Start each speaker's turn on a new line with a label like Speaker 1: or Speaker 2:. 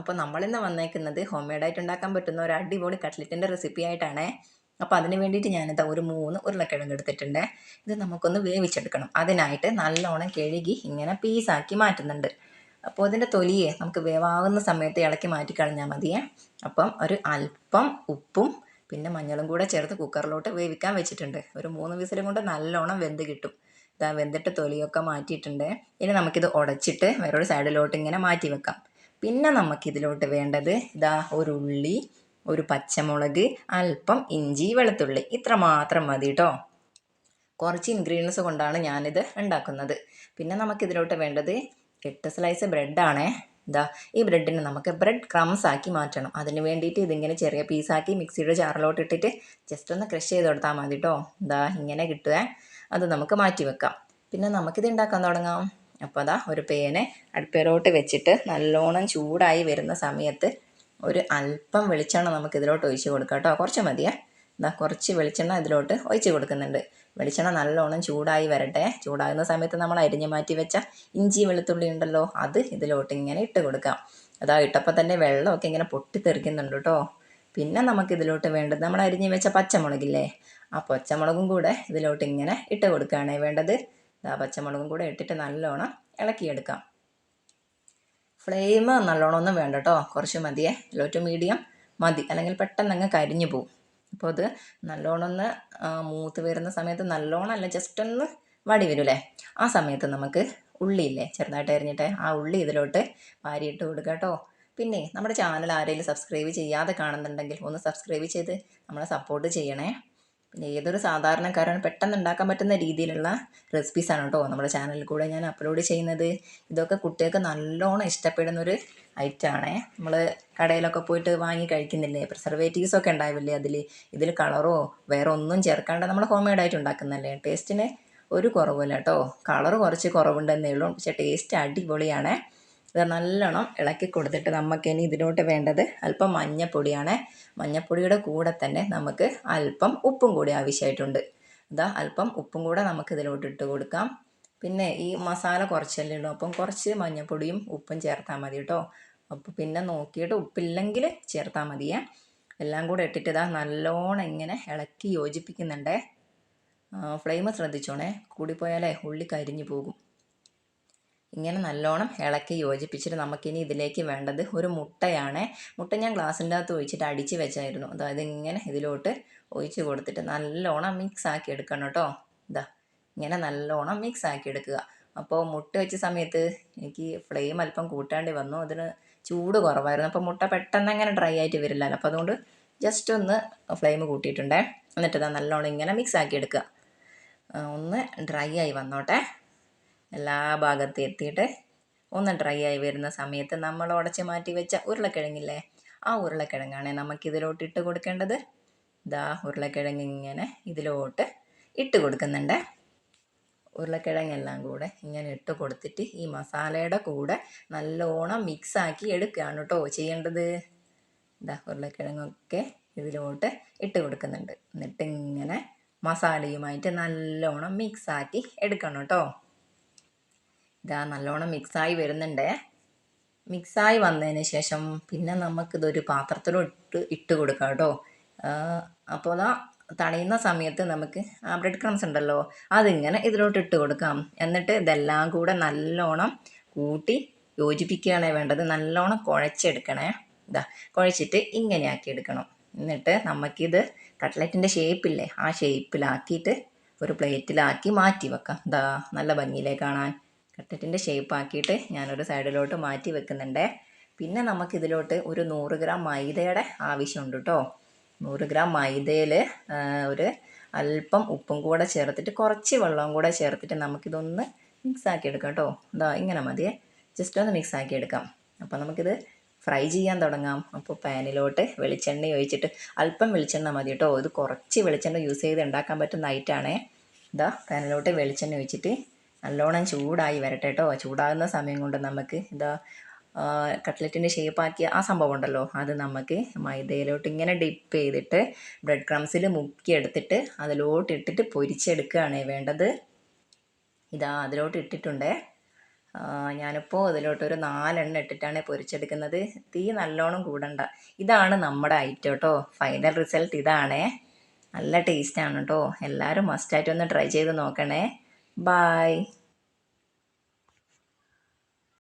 Speaker 1: അപ്പോൾ നമ്മളിന്ന് വന്നേക്കുന്നത് ഹോം മെയ്ഡായിട്ട് ഉണ്ടാക്കാൻ പറ്റുന്ന ഒരു അടിപൊളി കട്ട്ലറ്റിൻ്റെ റെസിപ്പി ആയിട്ടാണ്. അപ്പോൾ അതിന് വേണ്ടിയിട്ട് ഞാനിതാ ഒരു 3 ഉരുളക്കിഴങ്ങ് എടുത്തിട്ടുണ്ട്. ഇത് നമുക്കൊന്ന് വേവിച്ചെടുക്കണം. അതിനായിട്ട് നല്ലോണം കഴുകി ഇങ്ങനെ പീസാക്കി മാറ്റുന്നുണ്ട്. അപ്പോൾ ഇതിൻ്റെ തൊലിയെ നമുക്ക് വേവാകുന്ന സമയത്ത് ഇളക്കി മാറ്റി കളഞ്ഞാൽ മതിയേ. അപ്പം ഒരു അല്പം ഉപ്പും പിന്നെ മഞ്ഞളും കൂടെ ചേർത്ത് കുക്കറിലോട്ട് വേവിക്കാൻ വെച്ചിട്ടുണ്ട്. ഒരു 3 വിസിലും കൊണ്ട് നല്ലോണം വെന്ത് കിട്ടും. ഇതാ വെന്തിട്ട് തൊലിയൊക്കെ മാറ്റിയിട്ടുണ്ട്. ഇനി നമുക്കിത് ഉടച്ചിട്ട് വേറൊരു സൈഡിലോട്ട് ഇങ്ങനെ മാറ്റി വെക്കാം. പിന്നെ നമുക്കിതിലോട്ട് വേണ്ടത് ഇതാ ഒരു ഉള്ളി, ഒരു പച്ചമുളക്, അല്പം ഇഞ്ചി, വെളുത്തുള്ളി, ഇത്ര മാത്രം മതി കേട്ടോ. കുറച്ച് ഇൻഗ്രീഡിയൻസ് കൊണ്ടാണ് ഞാനിത് ഉണ്ടാക്കുന്നത്. പിന്നെ നമുക്കിതിലോട്ട് വേണ്ടത് 8 സ്ലൈസ് ബ്രെഡാണേ. ഇതാ ഈ ബ്രെഡിനെ നമുക്ക് ബ്രെഡ് ക്രംസ് ആക്കി മാറ്റണം. അതിന് വേണ്ടിയിട്ട് ഇതിങ്ങനെ ചെറിയ പീസാക്കി മിക്സിയുടെ ജാറിലോട്ട് ഇട്ടിട്ട് ജസ്റ്റ് ഒന്ന് ക്രഷ് ചെയ്ത് കൊടുത്താൽ മതി കേട്ടോ. ഇതാ ഇങ്ങനെ കിട്ടുക. അത് നമുക്ക് മാറ്റി വെക്കാം. പിന്നെ നമുക്കിത് ഉണ്ടാക്കാൻ തുടങ്ങാം. അപ്പോൾ അതാ ഒരു പേന് അടുപ്പിലോട്ട് വെച്ചിട്ട് നല്ലോണം ചൂടായി വരുന്ന സമയത്ത് ഒരു അല്പം വെളിച്ചെണ്ണ നമുക്ക് ഇതിലോട്ട് ഒഴിച്ച് കൊടുക്കാം കേട്ടോ. കുറച്ച് മതിയേ. ഇതാ കുറച്ച് വെളിച്ചെണ്ണ ഇതിലോട്ട് ഒഴിച്ച് കൊടുക്കുന്നുണ്ട്. വെളിച്ചെണ്ണ നല്ലോണം ചൂടായി വരട്ടെ. ചൂടാകുന്ന സമയത്ത് നമ്മൾ അരിഞ്ഞ് മാറ്റി വെച്ച ഇഞ്ചി വെളുത്തുള്ളി ഉണ്ടല്ലോ, അത് ഇതിലോട്ട് ഇങ്ങനെ ഇട്ട് കൊടുക്കാം. അതാ ഇട്ടപ്പോൾ തന്നെ വെള്ളമൊക്കെ ഇങ്ങനെ പൊട്ടിത്തെറിക്കുന്നുണ്ട് കേട്ടോ. പിന്നെ നമുക്കിതിലോട്ട് വേണ്ടത് നമ്മൾ അരിഞ്ഞ് വെച്ച പച്ചമുളകില്ലേ, ആ പച്ചമുളകും കൂടെ ഇതിലോട്ട് ഇങ്ങനെ ഇട്ട് കൊടുക്കുകയാണ് വേണ്ടത്. പച്ചമുളകും കൂടെ ഇട്ടിട്ട് നല്ലോണം ഇളക്കിയെടുക്കാം. ഫ്ലെയിം നല്ലോണം ഒന്നും വേണ്ട കേട്ടോ, കുറച്ച് മതിയേ. ലോ ടു മീഡിയം മതി, അല്ലെങ്കിൽ പെട്ടെന്ന് അങ്ങ് കരിഞ്ഞു പോവും. അപ്പോൾ അത് നല്ലോണം ഒന്ന് മൂത്ത് വരുന്ന സമയത്ത് നല്ലോണം അല്ല ജസ്റ്റ് ഒന്ന് വടി വരൂലേ, ആ സമയത്ത് നമുക്ക് ഉള്ളിയില്ലേ ചെറുതായിട്ട് അരിഞ്ഞിട്ട് ആ ഉള്ളി ഇതിലോട്ട് വാരിയിട്ട് കൊടുക്കുക കേട്ടോ. പിന്നെ നമ്മുടെ ചാനൽ ആരെങ്കിലും സബ്സ്ക്രൈബ് ചെയ്യാതെ കാണുന്നുണ്ടെങ്കിൽ ഒന്ന് സബ്സ്ക്രൈബ് ചെയ്ത് നമ്മളെ സപ്പോർട്ട് ചെയ്യണേ. പിന്നെ ഏതൊരു സാധാരണക്കാരന് പെട്ടെന്ന് ഉണ്ടാക്കാൻ പറ്റുന്ന രീതിയിലുള്ള റെസിപ്പീസാണ് കേട്ടോ നമ്മുടെ ചാനലിൽ കൂടെ ഞാൻ അപ്ലോഡ് ചെയ്യുന്നത്. ഇതൊക്കെ കുട്ടികൾക്ക് നല്ലോണം ഇഷ്ടപ്പെടുന്നൊരു ഐറ്റമാണേ. നമ്മൾ കടയിലൊക്കെ പോയിട്ട് വാങ്ങി കഴിക്കുന്നില്ലേ, പ്രിസർവേറ്റീവ്സൊക്കെ ഉണ്ടാവില്ലേ ഇതിൽ കളറോ വേറെ ഒന്നും ചേർക്കാണ്ട് നമ്മൾ ഹോം മെയ്ഡായിട്ട് ഉണ്ടാക്കുന്നല്ലേ. ടേസ്റ്റിന് ഒരു കുറവില്ല കേട്ടോ. കളറ് കുറച്ച് കുറവുണ്ടെന്നേ ഉള്ളൂ, പക്ഷേ ടേസ്റ്റ് അടിപൊളിയാണ്. ഇത് നല്ലോണം ഇളക്കി കൊടുത്തിട്ട് നമുക്കിനി ഇതിലോട്ട് വേണ്ടത് അല്പം മഞ്ഞപ്പൊടിയാണ്. മഞ്ഞപ്പൊടിയുടെ കൂടെ തന്നെ നമുക്ക് അല്പം ഉപ്പും കൂടി ആവശ്യമായിട്ടുണ്ട്. ഇതാ അല്പം ഉപ്പും കൂടെ നമുക്ക് ഇതിലോട്ട് ഇട്ട് കൊടുക്കാം. പിന്നെ ഈ മസാല കുറച്ചല്ലേ ഉള്ളൂ, അപ്പം കുറച്ച് മഞ്ഞപ്പൊടിയും ഉപ്പും ചേർത്താൽ മതി കേട്ടോ. അപ്പോൾ പിന്നെ നോക്കിയിട്ട് ഉപ്പില്ലെങ്കിൽ ചേർത്താൽ മതിയേ. എല്ലാം കൂടെ ഇട്ടിട്ട് ഇതാ നല്ലോണം ഇങ്ങനെ ഇളക്കി യോജിപ്പിക്കുന്നുണ്ടേ. ഫ്ലെയിം ശ്രദ്ധിച്ചോണേ, കൂടിപ്പോയാലേ ഉള്ളി കരിഞ്ഞു പോകും. ഇങ്ങനെ നല്ലോണം ഇളക്കി യോജിപ്പിച്ചിട്ട് നമുക്കിനി ഇതിലേക്ക് വേണ്ടത് ഒരു മുട്ടയാണ്. മുട്ട ഞാൻ ഗ്ലാസിൻ്റെ അകത്ത് ഒഴിച്ചിട്ട് അടിച്ച് വെച്ചായിരുന്നു. അതായത് ഇങ്ങനെ ഇതിലോട്ട് ഒഴിച്ച് കൊടുത്തിട്ട് നല്ലോണം മിക്സ് ആക്കി എടുക്കണം കേട്ടോ. ഇതാ ഇങ്ങനെ നല്ലോണം മിക്സ് ആക്കി എടുക്കുക. അപ്പോൾ മുട്ട വെച്ച സമയത്ത് എനിക്ക് ഫ്ലെയിം അല്പം കൂട്ടാണ്ടി വന്നു, അതിന് ചൂട് കുറവായിരുന്നു. അപ്പോൾ മുട്ട പെട്ടെന്ന് അങ്ങനെ ഡ്രൈ ആയിട്ട് വരില്ലല്ലോ, അപ്പോൾ അതുകൊണ്ട് ജസ്റ്റ് ഒന്ന് ഫ്ലെയിം കൂട്ടിയിട്ടുണ്ടേ. എന്നിട്ട് ഇതാ നല്ലോണം ഇങ്ങനെ മിക്സ് ആക്കി എടുക്കുക. ഒന്ന് ഡ്രൈ ആയി വന്നോട്ടെ, എല്ലാ ഭാഗത്തും എത്തിയിട്ട് ഒന്ന് ഡ്രൈ ആയി വരുന്ന സമയത്ത് നമ്മൾ ഉടച്ച് മാറ്റി വെച്ച ഉരുളക്കിഴങ്ങില്ലേ, ആ ഉരുളക്കിഴങ്ങാണ് നമുക്കിതിലോട്ട് ഇട്ട് കൊടുക്കേണ്ടത്. ഇതാ ഉരുളക്കിഴങ്ങ് ഇങ്ങനെ ഇതിലോട്ട് ഇട്ട് കൊടുക്കുന്നുണ്ട്. ഉരുളക്കിഴങ്ങെല്ലാം കൂടെ ഇങ്ങനെ ഇട്ട് കൊടുത്തിട്ട് ഈ മസാലയുടെ കൂടെ നല്ലോണം മിക്സാക്കി എടുക്കുകയാണ് കേട്ടോ ചെയ്യേണ്ടത്. ഇതാ ഉരുളക്കിഴങ്ങൊക്കെ ഇതിലോട്ട് ഇട്ട് കൊടുക്കുന്നുണ്ട്. എന്നിട്ട് ഇങ്ങനെ മസാലയുമായിട്ട് നല്ലോണം മിക്സാക്കി എടുക്കണം കേട്ടോ. ഇതാ നല്ലോണം മിക്സായി വരുന്നുണ്ട്. മിക്സായി വന്നതിന് ശേഷം പിന്നെ നമുക്കിതൊരു പാത്രത്തിലോട്ട് ഇട്ട് കൊടുക്കാം കേട്ടോ. അപ്പോൾ അതാ തണിയുന്ന സമയത്ത് നമുക്ക് ആ ബ്രെഡ് ക്രംസ് ഉണ്ടല്ലോ, അതിങ്ങനെ ഇതിലോട്ട് ഇട്ട് കൊടുക്കാം. എന്നിട്ട് ഇതെല്ലാം കൂടെ നല്ലോണം കൂട്ടി യോജിപ്പിക്കുകയാണ് വേണ്ടത്. നല്ലോണം കുഴച്ചെടുക്കണേ. ഇതാ കുഴച്ചിട്ട് ഇങ്ങനെ ആക്കി എടുക്കണം. എന്നിട്ട് നമുക്കിത് കട്ട്ലറ്റിൻ്റെ ഷേപ്പില്ലേ, ആ ഷേപ്പിലാക്കിയിട്ട് ഒരു പ്ലേറ്റിലാക്കി മാറ്റി വെക്കാം. ഇതാ നല്ല ഭംഗിയിലേ കാണാൻ. കട്ട്ലറ്റിൻ്റെ ഷേപ്പാക്കിയിട്ട് ഞാനൊരു സൈഡിലോട്ട് മാറ്റി വെക്കുന്നുണ്ട്. പിന്നെ നമുക്കിതിലോട്ട് ഒരു 100 ഗ്രാം മൈദയുടെ ആവശ്യമുണ്ട് കേട്ടോ. 100 ഗ്രാം മൈദയിൽ ഒരു അല്പം ഉപ്പും കൂടെ ചേർത്തിട്ട് കുറച്ച് വെള്ളവും കൂടെ ചേർത്തിട്ട് നമുക്കിതൊന്ന് മിക്സാക്കി എടുക്കാം കേട്ടോ. ഇതാ ഇങ്ങനെ മതിയേ, ജസ്റ്റ് ഒന്ന് മിക്സാക്കി എടുക്കാം. അപ്പോൾ നമുക്കിത് ഫ്രൈ ചെയ്യാൻ തുടങ്ങാം. അപ്പോൾ പാനിലോട്ട് വെളിച്ചെണ്ണ ഒഴിച്ചിട്ട് അല്പം വെളിച്ചെണ്ണ മതി കേട്ടോ. ഇത് കുറച്ച് വെളിച്ചെണ്ണ യൂസ് ചെയ്ത് ഉണ്ടാക്കാൻ പറ്റുന്ന ഐറ്റമാണേ. ഇതാ പാനിലോട്ട് വെളിച്ചെണ്ണ ഒഴിച്ചിട്ട് നല്ലോണം ചൂടായി വരട്ടെ കേട്ടോ. ചൂടാകുന്ന സമയം കൊണ്ട് നമുക്ക് ഇതാ കട്ട്ലറ്റിൻ്റെ ഷേപ്പാക്കിയ ആ സംഭവം ഉണ്ടല്ലോ, അത് നമുക്ക് മൈദയിലോട്ട് ഇങ്ങനെ ഡിപ്പ് ചെയ്തിട്ട് ബ്രെഡ് ക്രംസിൽ മുക്കിയെടുത്തിട്ട് അതിലോട്ട് ഇട്ടിട്ട് പൊരിച്ചെടുക്കുകയാണ് വേണ്ടത്. ഇതാ അതിലോട്ട് ഇട്ടിട്ടുണ്ട്. ഞാനിപ്പോൾ ഇതിലോട്ടൊരു 4 എണ്ണം ഇട്ടിട്ടാണ് പൊരിച്ചെടുക്കുന്നത്. തീ നല്ലോണം കൂടണ്ട. ഇതാണ് നമ്മുടെ ഐറ്റം കേട്ടോ. ഫൈനൽ റിസൾട്ട് ഇതാണേ. നല്ല ടേസ്റ്റാണ് കേട്ടോ. എല്ലാവരും മസ്റ്റായിട്ട് ഒന്ന് ട്രൈ ചെയ്ത് നോക്കണേ. ബായ്.